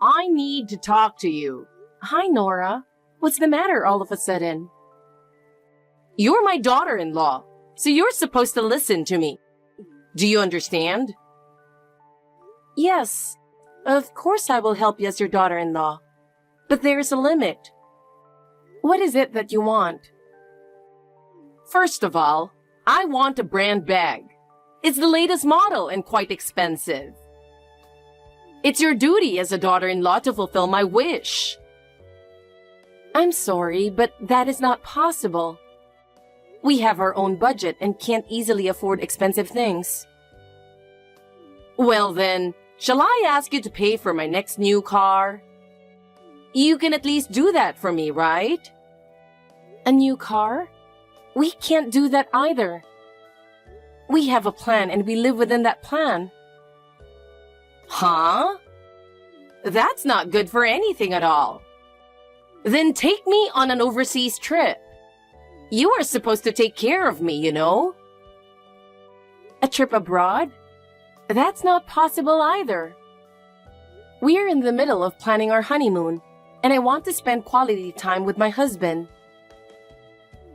I need to talk to you. Hi, Nora. What's the matter all of a sudden? You're my daughter-in-law, so you're supposed to listen to me. Do you understand? Yes, of course I will help you as your daughter-in-law. But there's a limit. What is it that you want? First of all, I want a brand bag. It's the latest model and quite expensive. It's your duty as a daughter-in-law to fulfill my wish. I'm sorry, but that is not possible. We have our own budget and can't easily afford expensive things. Well then, shall I ask you to pay for my next new car? You can at least do that for me, right? A new car? We can't do that either. We have a plan and we live within that plan. Huh? That's not good for anything at all. Then take me on an overseas trip. You are supposed to take care of me, you know? A trip abroad? That's not possible either. We're in the middle of planning our honeymoon, and I want to spend quality time with my husband.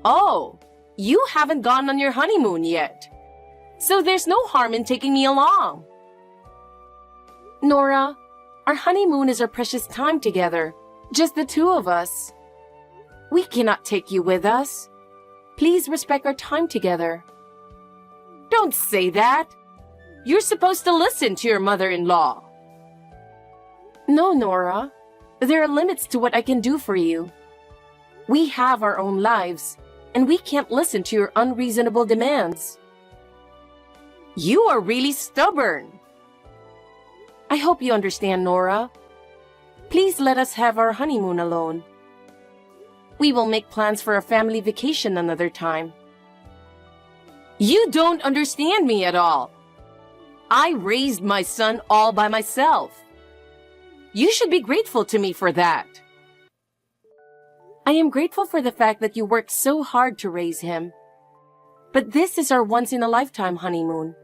Oh, you haven't gone on your honeymoon yet. So there's no harm in taking me along. Nora, our honeymoon is our precious time together, just the two of us. We cannot take you with us. Please respect our time together. Don't say that. You're supposed to listen to your mother-in-law. No, Nora. There are limits to what I can do for you. We have our own lives, and we can't listen to your unreasonable demands. You are really stubborn. I hope you understand, Nora. Please let us have our honeymoon alone. We will make plans for a family vacation another time. You don't understand me at all. I raised my son all by myself. You should be grateful to me for that. I am grateful for the fact that you worked so hard to raise him. But this is our once-in-a-lifetime honeymoon.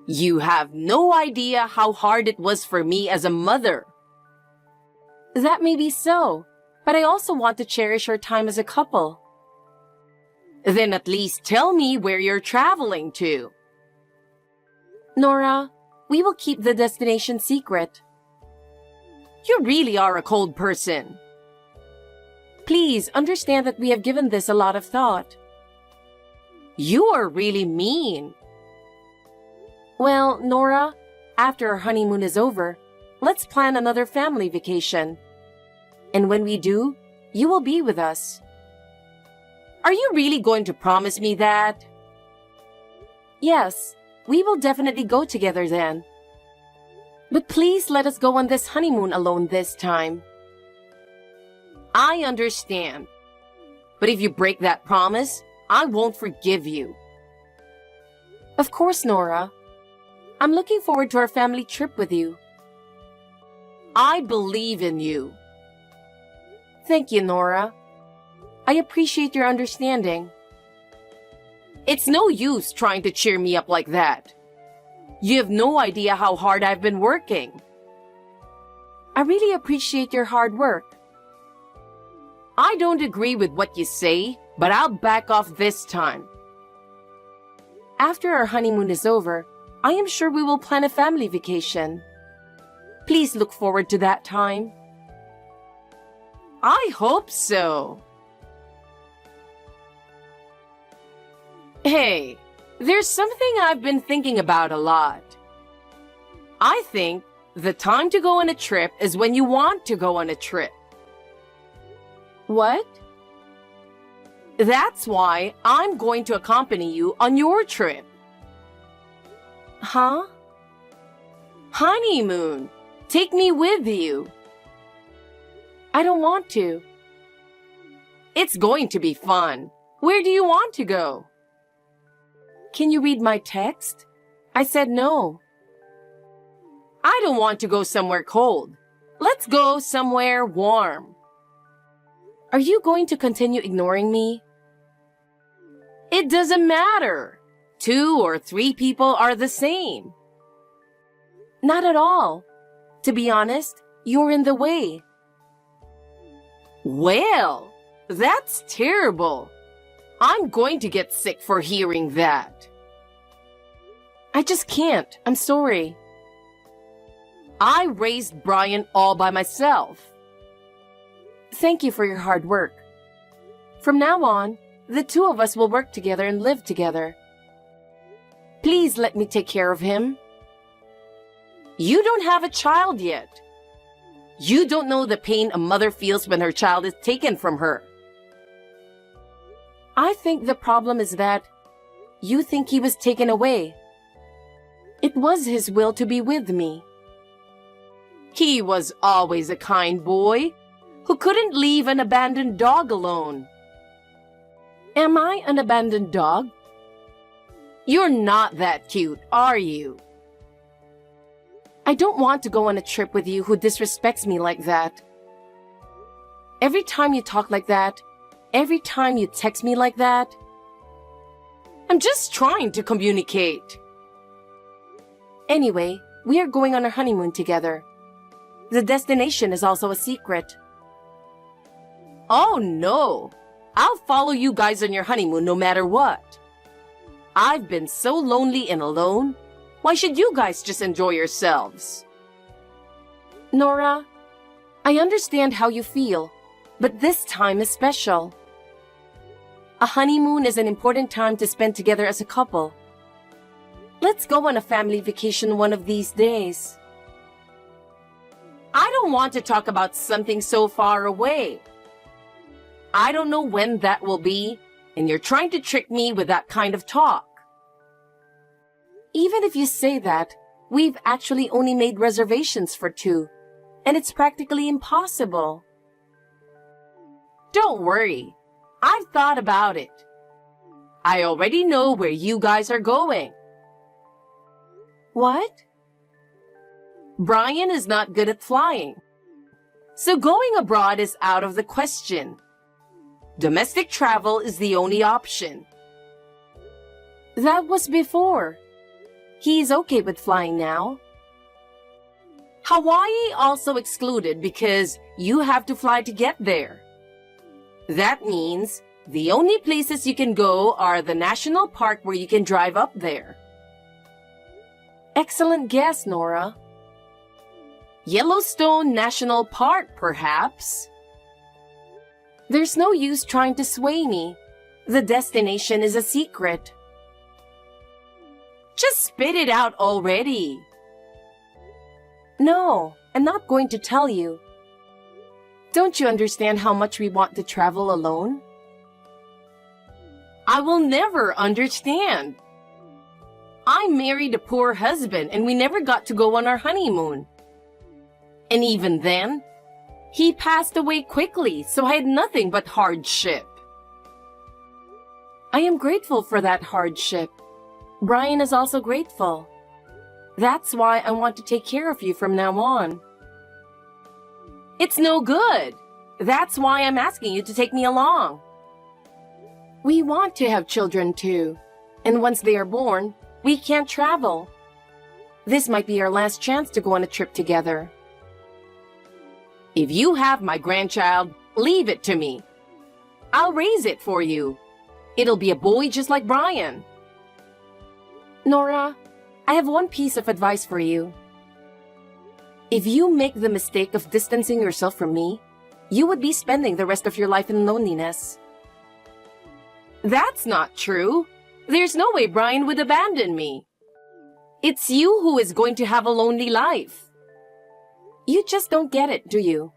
You have no idea how hard it was for me as a mother. That may be so, but I also want to cherish our time as a couple. Then at least tell me where you're traveling to. Nora, we will keep the destination secret. You really are a cold person. Please understand that we have given this a lot of thought. You are really mean. Well, Nora, after our honeymoon is over, let's plan another family vacation. And when we do, you will be with us. Are you really going to promise me that? Yes, we will definitely go together then. But please let us go on this honeymoon alone this time. I understand. But if you break that promise, I won't forgive you. Of course, Nora. I'm looking forward to our family trip with you. I believe in you. Thank you, Nora. I appreciate your understanding. It's no use trying to cheer me up like that. You have no idea how hard I've been working. I really appreciate your hard work. I don't agree with what you say, but I'll back off this time. After our honeymoon is over, I am sure we will plan a family vacation. Please look forward to that time. I hope so. Hey, there's something I've been thinking about a lot. I think the time to go on a trip is when you want to go on a trip. What? That's why I'm going to accompany you on your trip. Huh? Honeymoon. Take me with you. I don't want to. It's going to be fun. Where do you want to go? Can you read my text? I said no. I don't want to go somewhere cold. Let's go somewhere warm. Are you going to continue ignoring me? It doesn't matter. 2 or 3 people are the same. Not at all. To be honest, You're in the way. Well, that's terrible. I'm going to get sick for hearing that. I just can't. I'm sorry. I raised Brian all by myself. Thank you for your hard work. From now on, the two of us will work together and live together. Please let me take care of him. You don't have a child yet. You don't know the pain a mother feels when her child is taken from her. I think the problem is that you think he was taken away. It was his will to be with me. He was always a kind boy who couldn't leave an abandoned dog alone. Am I an abandoned dog? You're not that cute, are you? I don't want to go on a trip with you who disrespects me like that. Every time you talk like that, every time you text me like that. I'm just trying to communicate. Anyway, we are going on our honeymoon together. The destination is also a secret. Oh no! I'll follow you guys on your honeymoon no matter what. I've been so lonely and alone. Why should you guys just enjoy yourselves? Nora, I understand how you feel, but this time is special. A honeymoon is an important time to spend together as a couple. Let's go on a family vacation one of these days. I don't want to talk about something so far away. I don't know when that will be, and you're trying to trick me with that kind of talk. Even if you say that, we've actually only made reservations for two, and it's practically impossible. Don't worry. I've thought about it. I already know where you guys are going. What? Brian is not good at flying, so going abroad is out of the question. Domestic travel is the only option. That was before. He's okay with flying now. Hawaii also excluded because you have to fly to get there. That means the only places you can go are the national park where you can drive up there. Excellent guess, Nora. Yellowstone National Park, perhaps. There's no use trying to sway me. The destination is a secret. Just spit it out already. No, I'm not going to tell you. Don't you understand how much we want to travel alone? I will never understand. I married a poor husband and we never got to go on our honeymoon. And even then, he passed away quickly, so I had nothing but hardship. I am grateful for that hardship. Brian is also grateful. That's why I want to take care of you from now on. It's no good. That's why I'm asking you to take me along. We want to have children too. And once they are born, we can't travel. This might be our last chance to go on a trip together. If you have my grandchild, leave it to me. I'll raise it for you. It'll be a boy just like Brian. Nora, I have one piece of advice for you. If you make the mistake of distancing yourself from me, you would be spending the rest of your life in loneliness. That's not true. There's no way Brian would abandon me. It's you who is going to have a lonely life. You just don't get it, do you?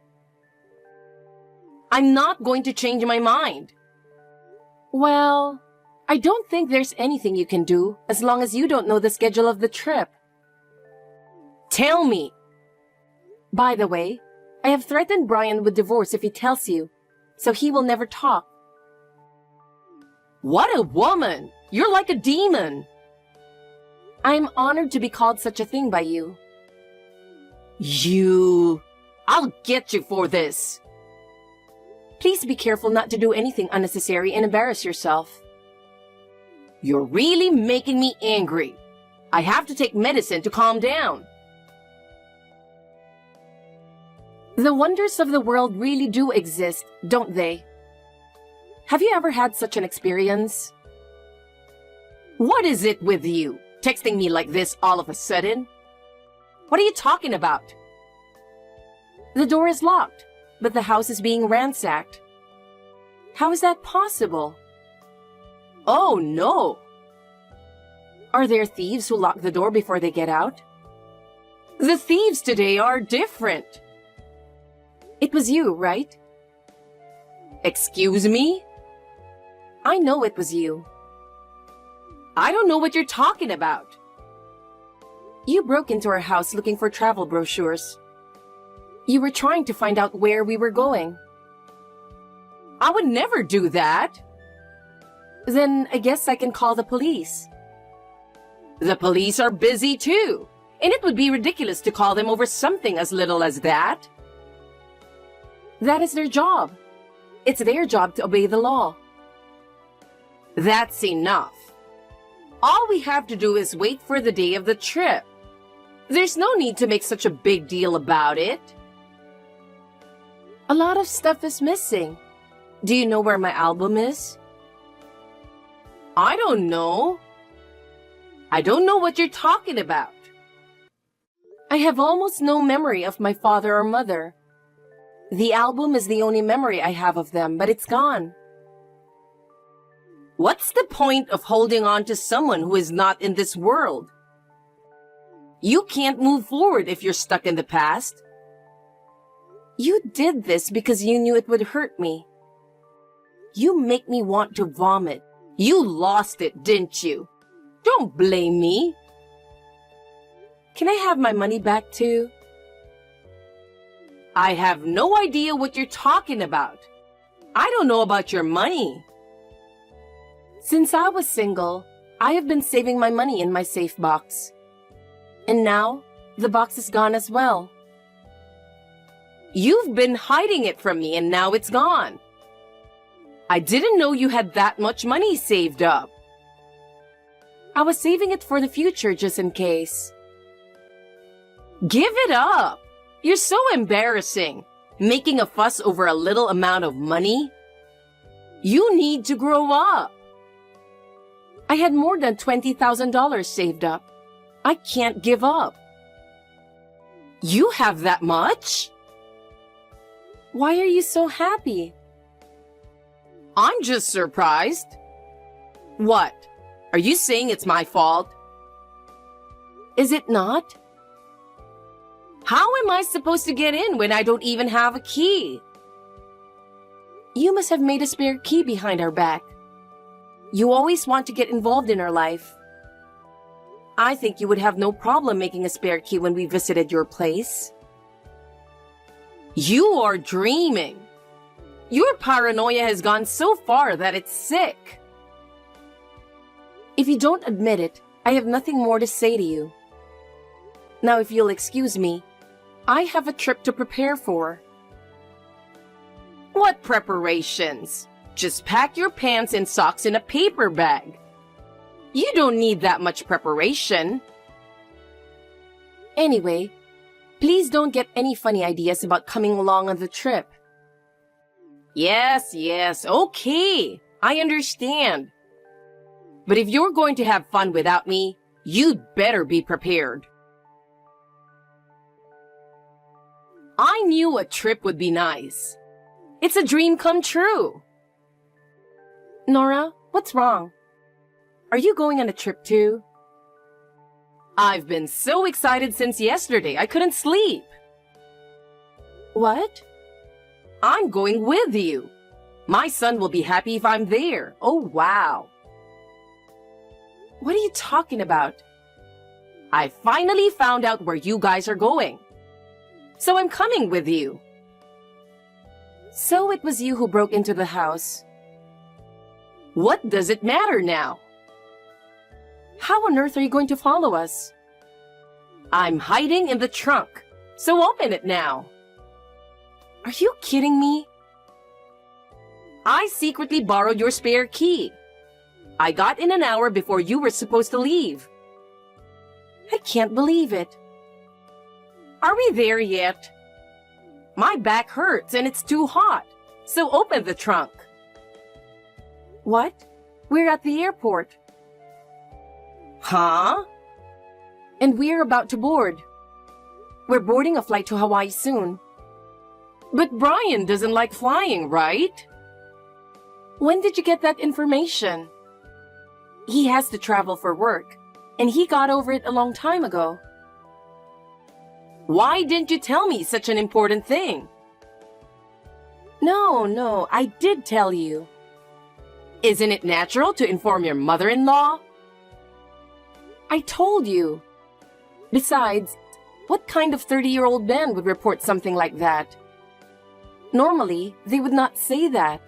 I'm not going to change my mind. Well, I don't think there's anything you can do as long as you don't know the schedule of the trip. Tell me. By the way, I have threatened Brian with divorce if he tells you, so he will never talk. What a woman! You're like a demon. I am honored to be called such a thing by you. I'll get you for this. Please be careful not to do anything unnecessary and embarrass yourself. You're really making me angry. I have to take medicine to calm down. The wonders of the world really do exist, don't they? Have you ever had such an experience? What is it with you? Texting me like this all of a sudden? What are you talking about? The door is locked, but the house is being ransacked. How is that possible? Oh no! Are there thieves who lock the door before they get out? The thieves today are different. It was you, right? Excuse me? I know it was you. I don't know what you're talking about. You broke into our house looking for travel brochures. You were trying to find out where we were going. I would never do that. Then I guess I can call the police. The police are busy too, and it would be ridiculous to call them over something as little as that. That is their job. It's their job to obey the law. That's enough. All we have to do is wait for the day of the trip. There's no need to make such a big deal about it. A lot of stuff is missing. Do you know where my album is? I don't know. I don't know what you're talking about. I have almost no memory of my father or mother. The album is the only memory I have of them, but it's gone. What's the point of holding on to someone who is not in this world? You can't move forward if you're stuck in the past. You did this because you knew it would hurt me. You make me want to vomit. You lost it, didn't you? Don't blame me. Can I have my money back too? I have no idea what you're talking about. I don't know about your money. Since I was single, I have been saving my money in my safe box. And now, the box is gone as well. You've been hiding it from me and now it's gone. I didn't know you had that much money saved up. I was saving it for the future just in case. Give it up. You're so embarrassing, making a fuss over a little amount of money. You need to grow up. I had more than $20,000 saved up. I can't give up. You have that much? Why are you so happy? I'm just surprised. What? Are you saying it's my fault? Is it not? How am I supposed to get in when I don't even have a key? You must have made a spare key behind our back. You always want to get involved in our life. I think you would have no problem making a spare key when we visited your place. You are dreaming. Your paranoia has gone so far that it's sick. If you don't admit it, I have nothing more to say to you. Now, if you'll excuse me, I have a trip to prepare for. What preparations? Just pack your pants and socks in a paper bag. You don't need that much preparation. Anyway, please don't get any funny ideas about coming along on the trip. Yes, okay. I understand. But if you're going to have fun without me, you'd better be prepared. I knew a trip would be nice. It's a dream come true. Nora, what's wrong? Are you going on a trip too? I've been so excited since yesterday, I couldn't sleep. What? I'm going with you. My son will be happy if I'm there. Oh, wow. What are you talking about? I finally found out where you guys are going. So I'm coming with you. So it was you who broke into the house. What does it matter now? How on earth are you going to follow us? I'm hiding in the trunk, so open it now. Are you kidding me? I secretly borrowed your spare key. I got in an hour before you were supposed to leave. I can't believe it. Are we there yet? My back hurts and it's too hot. So open the trunk. What? We're at the airport. Huh? And we're about to board. We're boarding a flight to Hawaii soon. But Brian doesn't like flying, right? When did you get that information? He has to travel for work, and he got over it a long time ago. Why didn't you tell me such an important thing? No, I did tell you. Isn't it natural to inform your mother-in-law? I told you. Besides, what kind of 30-year-old man would report something like that? Normally, they would not say that.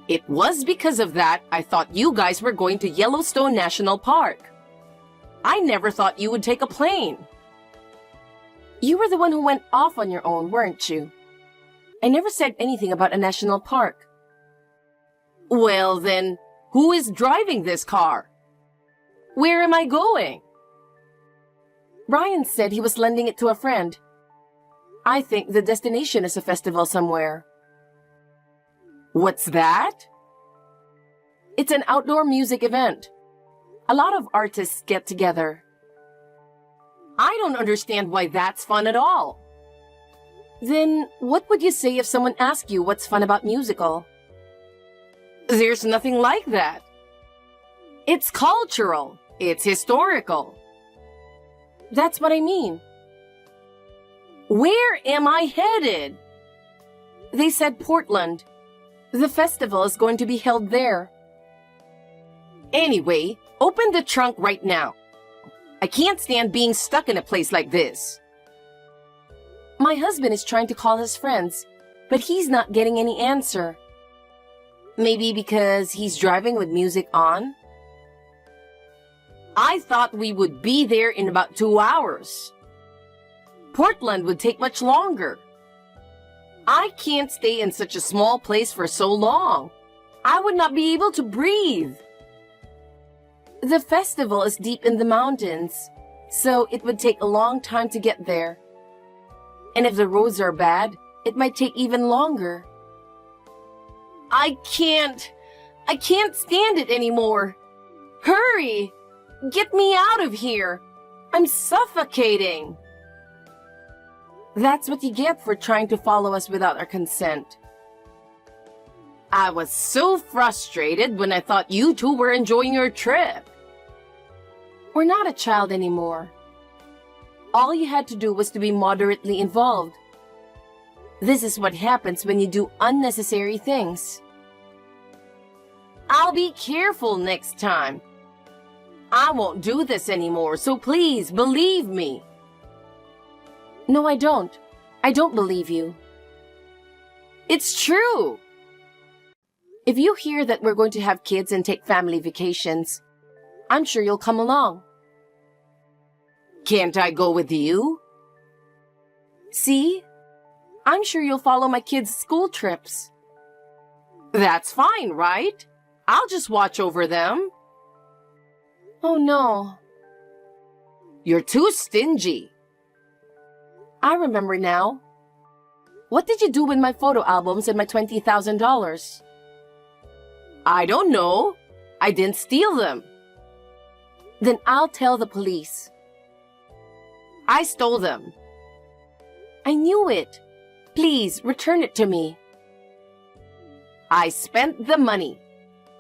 It was because of that I thought you guys were going to Yellowstone National Park. I never thought you would take a plane. You were the one who went off on your own, weren't you? I never said anything about a national park. Well then, who is driving this car? Where am I going? Brian said he was lending it to a friend. I think the destination is a festival somewhere. What's that? It's an outdoor music event. A lot of artists get together. I don't understand why that's fun at all. Then what would you say if someone asked you what's fun about musical? There's nothing like that. It's cultural. It's historical. That's what I mean. Where am I headed? They said Portland. The festival is going to be held there. Anyway, open the trunk right now. I can't stand being stuck in a place like this. My husband is trying to call his friends, but he's not getting any answer. Maybe because he's driving with music on? I thought we would be there in about 2 hours. Portland would take much longer. I can't stay in such a small place for so long. I would not be able to breathe. The festival is deep in the mountains, so it would take a long time to get there. And if the roads are bad, it might take even longer. I can't stand it anymore. Hurry! Get me out of here! I'm suffocating! That's what you get for trying to follow us without our consent. I was so frustrated when I thought you two were enjoying your trip. We're not a child anymore. All you had to do was to be moderately involved. This is what happens when you do unnecessary things. I'll be careful next time. I won't do this anymore, so please believe me. No, I don't. I don't believe you. It's true. If you hear that we're going to have kids and take family vacations, I'm sure you'll come along. Can't I go with you? See? I'm sure you'll follow my kids' school trips. That's fine, right? I'll just watch over them. Oh no. You're too stingy. I remember now. What did you do with my photo albums and my $20,000? I don't know. I didn't steal them. Then I'll tell the police. I stole them. I knew it. Please, return it to me. I spent the money.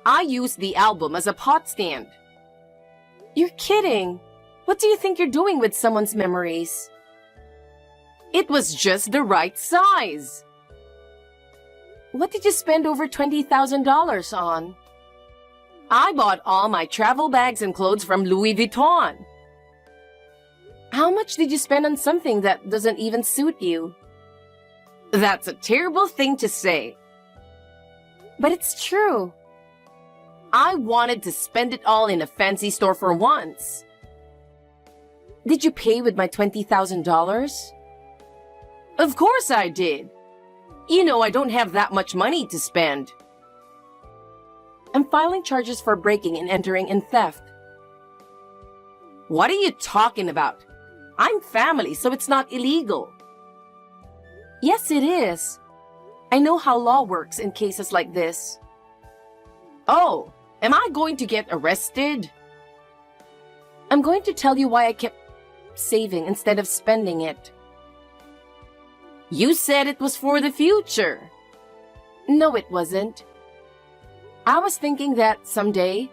I used the album as a pot stand. You're kidding. What do you think you're doing with someone's memories? It was just the right size. What did you spend over $20,000 on? I bought all my travel bags and clothes from Louis Vuitton. How much did you spend on something that doesn't even suit you? That's a terrible thing to say. But it's true. I wanted to spend it all in a fancy store for once. Did you pay with my $20,000? Of course I did. You know I don't have that much money to spend. I'm filing charges for breaking and entering and theft. What are you talking about? I'm family, so it's not illegal. Yes, it is. I know how law works in cases like this. Oh, am I going to get arrested? I'm going to tell you why I kept saving instead of spending it. You said it was for the future. No, it wasn't. I was thinking that someday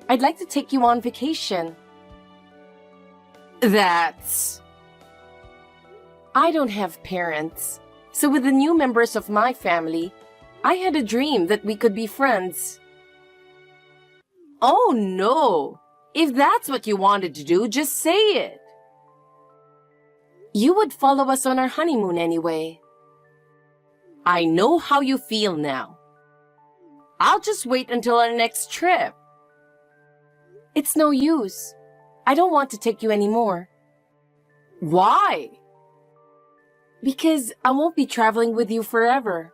I'd like to take you on vacation. That's... I don't have parents, so with the new members of my family, I had a dream that we could be friends. Oh no! If that's what you wanted to do, just say it. You would follow us on our honeymoon anyway. I know how you feel now. I'll just wait until our next trip. It's no use. I don't want to take you anymore. Why? Because I won't be traveling with you forever.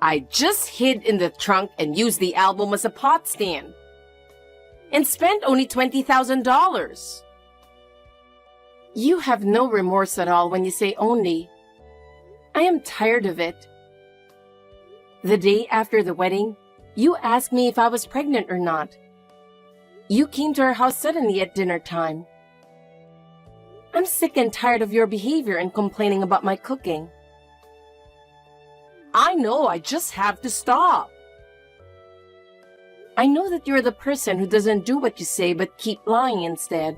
I just hid in the trunk and used the album as a pot stand. And spent only $20,000. You have no remorse at all when you say only. I am tired of it. The day after the wedding, you asked me if I was pregnant or not. You came to our house suddenly at dinner time. I'm sick and tired of your behavior and complaining about my cooking. I know, I just have to stop. I know that you're the person who doesn't do what you say but keep lying instead.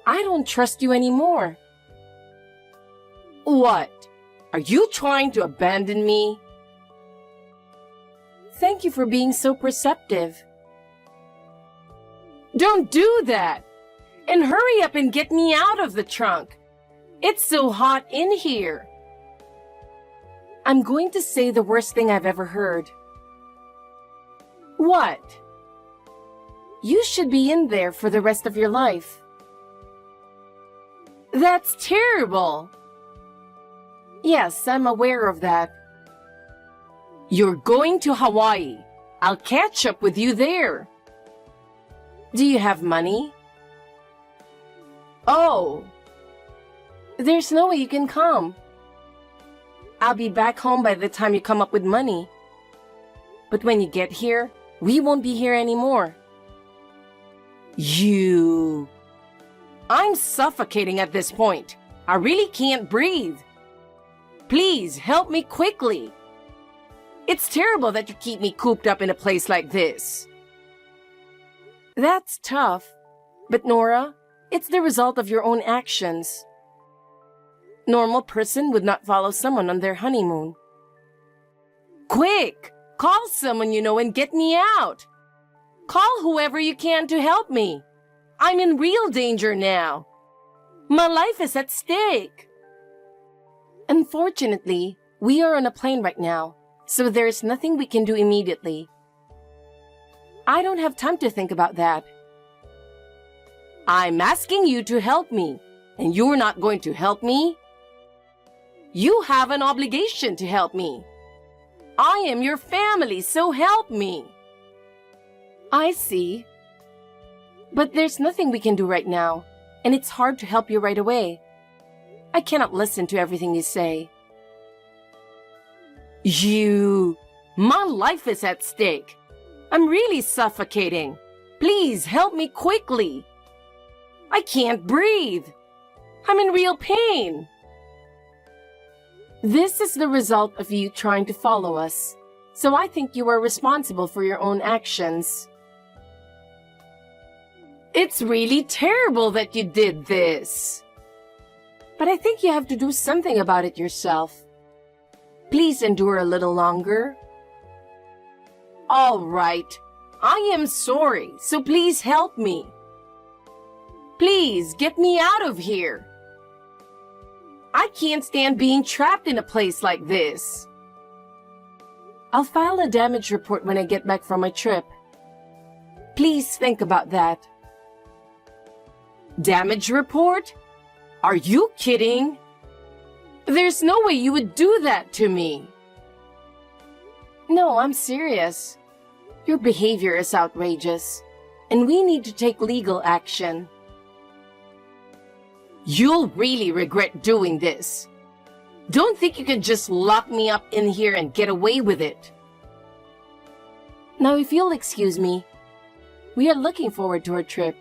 I don't trust you anymore. What? Are you trying to abandon me? Thank you for being so perceptive. Don't do that! And hurry up and get me out of the trunk. It's so hot in here. I'm going to say the worst thing I've ever heard. What? You should be in there for the rest of your life. That's terrible. Yes, I'm aware of that. You're going to Hawaii. I'll catch up with you there. Do you have money? Oh. There's no way you can come. I'll be back home by the time you come up with money. But when you get here, we won't be here anymore. You... I'm suffocating at this point. I really can't breathe. Please, help me quickly. It's terrible that you keep me cooped up in a place like this. That's tough. But Nora, it's the result of your own actions. Normal person would not follow someone on their honeymoon. Quick! Call someone you know and get me out. Call whoever you can to help me. I'm in real danger now. My life is at stake. Unfortunately, we are on a plane right now, so there is nothing we can do immediately. I don't have time to think about that. I'm asking you to help me, and you're not going to help me? You have an obligation to help me. I am your family, so help me. I see. But there's nothing we can do right now, and it's hard to help you right away. I cannot listen to everything you say. My life is at stake. I'm really suffocating. Please help me quickly. I can't breathe. I'm in real pain. This is the result of you trying to follow us, so I think you are responsible for your own actions. It's really terrible that you did this. But I think you have to do something about it yourself. Please endure a little longer. All right. I am sorry, so please help me. Please get me out of here. I can't stand being trapped in a place like this. I'll file a damage report when I get back from my trip. Please think about that. Damage report? Are you kidding? There's no way you would do that to me. No, I'm serious. Your behavior is outrageous, and we need to take legal action. You'll really regret doing this. Don't think you can just lock me up in here and get away with it. Now, if you'll excuse me, we are looking forward to our trip.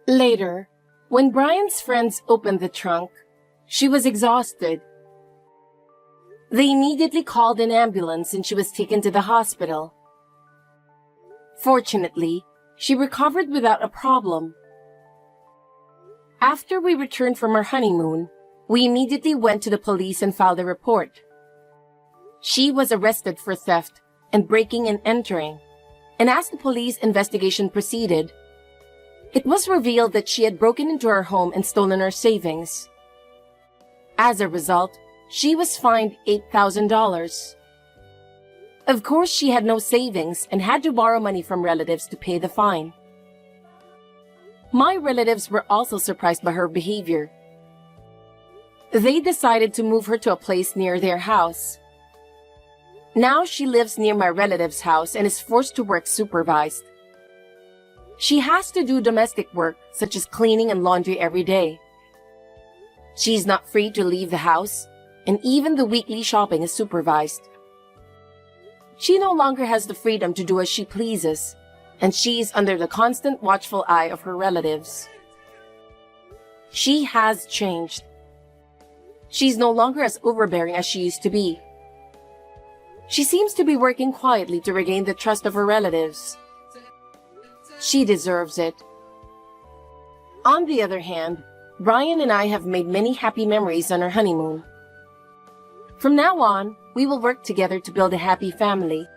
Later, when Brian's friends opened the trunk, she was exhausted. They immediately called an ambulance and she was taken to the hospital. Fortunately, she recovered without a problem. After we returned from our honeymoon, we immediately went to the police and filed a report. She was arrested for theft and breaking and entering, and as the police investigation proceeded, it was revealed that she had broken into our home and stolen our savings. As a result, she was fined $8,000. Of course, she had no savings and had to borrow money from relatives to pay the fine. My relatives were also surprised by her behavior. They decided to move her to a place near their house. Now she lives near my relative's house and is forced to work supervised. She has to do domestic work, such as cleaning and laundry every day. She's not free to leave the house, and even the weekly shopping is supervised. She no longer has the freedom to do as she pleases, and she is under the constant watchful eye of her relatives. She has changed. She's no longer as overbearing as she used to be. She seems to be working quietly to regain the trust of her relatives. She deserves it. On the other hand, Brian and I have made many happy memories on our honeymoon. From now on, we will work together to build a happy family.